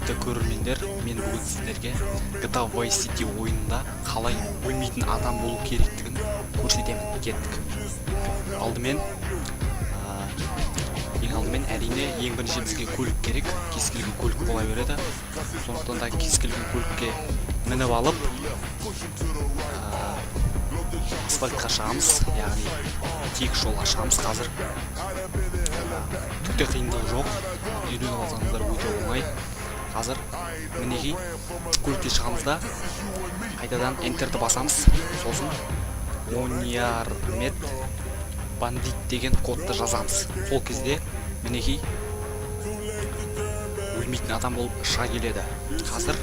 құрметті көрермендер, мен бүгін сіздерге GTA Vice City ойынында қалай өлмейтін адам болу керектігін көрсетемін. Кеттік. Ең алдымен әрине ең бірінші бізге көлік керек. Кез келген көлік бола береді. Сондықтан да кез келген көлікке мініп алып асфальтқа шығамыз, яғни тек жолға шығамыз. Қазір түкте қиындығы жоқ, үйреніп алсаңыздар өте оңай. Қазір мінекей көлікке шығамыз да қайтадан Enter'ді басамыз, сосын Oniarmet бандит деген кодты жазамыз. Сол кезде мінекей өлмейтін адам болып шыға келеді. Қазір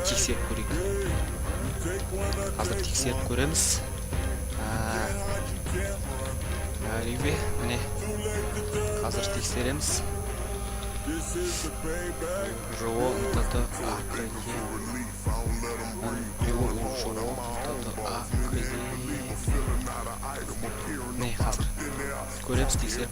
тексеріп көрейік. Қазір тексеріп көреміз. Әрине, міне қазір тексереміз. Не, қазір көреміз, тексеріп.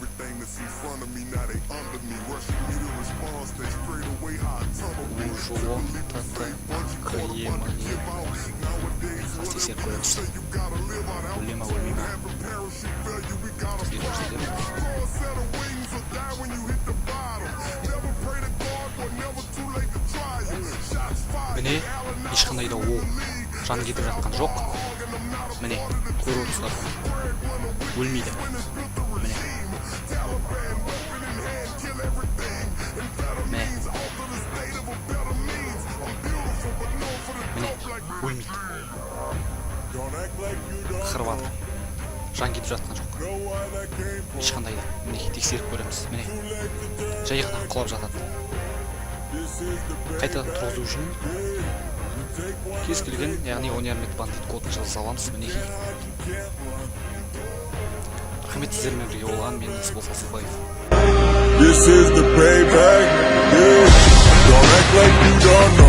Тексеріп көреміз. Өлема, өлмейма. Міне, ешқандай да ол жан кетіп жатқан жоқ. Міне, көріп отырсыздар. Өлмейді. Міне. Міне, өлмейді. Қырвады. Жан кетіп жатқан жоқ. Ешқандай да. Міне, тексеріп көреміз. Міне, жай ғана құлап жатады. Қайтадан тұрғызу үшін кез келген, яғни Oniarmet бандит кодын жаза аламыз. Мінекей. Рахмет, сіздермен бірге болған. Мен Есбол Сасылбаев. This is the payback. Don't act like you don't know.